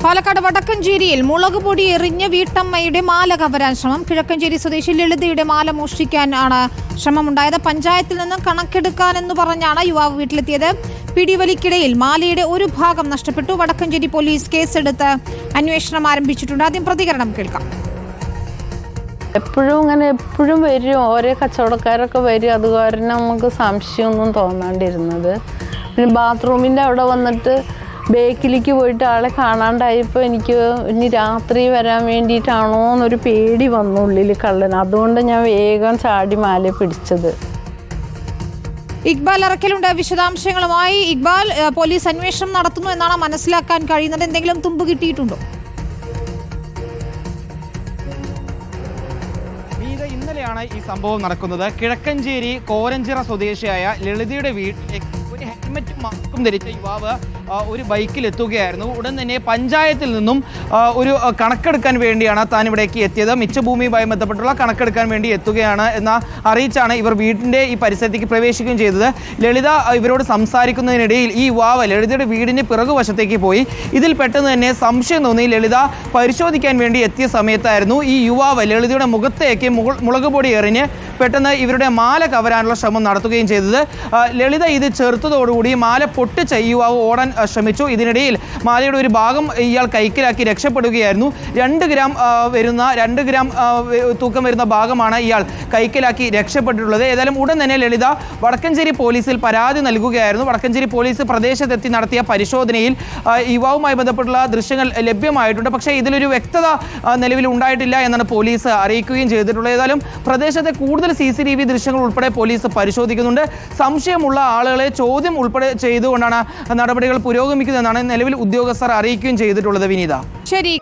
പാലക്കാട് വടക്കഞ്ചേരിയിൽ മുളകുപൊടി എറിഞ്ഞ് വീട്ടമ്മയുടെ മാല കവരാൻ ശ്രമം. കിഴക്കഞ്ചേരി സ്വദേശി ലളിതയുടെ മാല മോഷ്ടിക്കാനാണ് ശ്രമമുണ്ടായത്. പഞ്ചായത്തിൽ നിന്നും കണക്കെടുക്കാനെന്ന് പറഞ്ഞാണ് യുവാവ് വീട്ടിലെത്തിയത്. പിടിവലിക്കിടയിൽ മാലയുടെ ഒരു ഭാഗം നഷ്ടപ്പെട്ടു. വടക്കഞ്ചേരി പോലീസ് കേസെടുത്ത് അന്വേഷണം ആരംഭിച്ചിട്ടുണ്ട്. ആദ്യം പ്രതികരണം കേൾക്കാം. എപ്പോഴും വരും, ഓരോ കച്ചവടക്കാരൊക്കെ വരും. അത് കാരണം നമുക്ക് സംശയമൊന്നും തോന്നാണ്ടിരുന്നത്. പിന്നെ ബാത്റൂമിൻ്റെ അവിടെ വന്നിട്ട് ബേക്കിലേക്ക് പോയിട്ട് ആളെ കാണാണ്ടായപ്പോൾ എനിക്ക് ഇനി രാത്രി വരാൻ വേണ്ടിയിട്ടാണോ എന്നൊരു പേടി വന്നു ഉള്ളിൽ കള്ളൻ. അതുകൊണ്ട് ഞാൻ വേഗം ചാടി മാല പിടിച്ചത്. ഇക്ബാൽ അറക്കലുണ്ട് വിശദാംശങ്ങളുമായി. ഇക്ബാൽ, പോലീസ് അന്വേഷണം നടത്തുന്നു എന്നാണ് മനസ്സിലാക്കാൻ കഴിയുന്നത്. എന്തെങ്കിലും തുമ്പ് കിട്ടിയിട്ടുണ്ടോ? ഇന്നലെയാണ് ഈ സംഭവം നടക്കുന്നത്. കിഴക്കഞ്ചേരി കോരഞ്ചിറ സ്വദേശിയായ ലളിതയുടെ വീട്ടിലേക്ക് ഒരു ഹെൽമറ്റും മാസ്കും ധരിച്ച യുവാവ് ഒരു ബൈക്കിൽ എത്തുകയായിരുന്നു. ഉടൻ തന്നെ പഞ്ചായത്തിൽ നിന്നും ഒരു കണക്കെടുക്കാൻ വേണ്ടിയാണ് താൻ ഇവിടേക്ക് എത്തിയത്. മിച്ചഭൂമിയുമായി ബന്ധപ്പെട്ടുള്ള കണക്കെടുക്കാൻ വേണ്ടി എത്തുകയാണ് എന്ന അറിയിച്ചാണ് ഇവർ വീടിൻ്റെ ഈ പരിസരത്തേക്ക് പ്രവേശിക്കുകയും ചെയ്തത്. ലളിത ഇവരോട് സംസാരിക്കുന്നതിനിടയിൽ ഈ യുവാവ് ലളിതയുടെ വീടിന് പിറകുവശത്തേക്ക് പോയി. ഇതിൽ പെട്ടെന്ന് തന്നെ സംശയം തോന്നി ലളിത പരിശോധിക്കാൻ വേണ്ടി എത്തിയ സമയത്തായിരുന്നു ഈ യുവാവ് ലളിതയുടെ മുഖത്തേക്ക് മുളകുപൊടി എറിഞ്ഞ് പെട്ടെന്ന് ഇവരുടെ മാല കവരാനുള്ള ശ്രമം നടത്തുകയും ചെയ്തത്. ലളിത ഇത് ചെറുത്തതോടുകൂടി മാല പൊട്ടിച്ച ഈ യുവാവ് ഓടാൻ ശ്രമിച്ചു. ഇതിനിടയിൽ മാലയുടെ ഒരു ഭാഗം ഇയാൾ കൈക്കലാക്കി രക്ഷപ്പെടുകയായിരുന്നു. 2 ഗ്രാം തൂക്കം വരുന്ന ഭാഗമാണ് ഇയാൾ കൈക്കലാക്കി രക്ഷപ്പെട്ടിട്ടുള്ളത്. ഏതായാലും ഉടൻ തന്നെ ലളിത വടക്കഞ്ചേരി പോലീസിൽ പരാതി നൽകുകയായിരുന്നു. വടക്കഞ്ചേരി പോലീസ് പ്രദേശത്തെത്തി നടത്തിയ പരിശോധനയിൽ യുവാവുമായി ബന്ധപ്പെട്ടുള്ള ദൃശ്യങ്ങൾ ലഭ്യമായിട്ടുണ്ട്. പക്ഷേ ഇതിലൊരു വ്യക്തത നിലവിൽ ഉണ്ടായിട്ടില്ല എന്നാണ് പോലീസ് അറിയിക്കുകയും ചെയ്തിട്ടുള്ളത്. ഏതായാലും പ്രദേശത്തെ കൂടുതൽ CCTV ദൃശ്യങ്ങൾ ഉൾപ്പെടെ പോലീസ് പരിശോധിക്കുന്നുണ്ട്. സംശയമുള്ള ആളുകളെ ചോദ്യം ഉൾപ്പെടെ ചെയ്തുകൊണ്ടാണ് നടപടികൾ പുരോഗമിക്കുന്നതെന്നാണ് നിലവിൽ ഉദ്യോഗസ്ഥർ അറിയിക്കുകയും ചെയ്തിട്ടുള്ളത്. വിനീത, ശരി.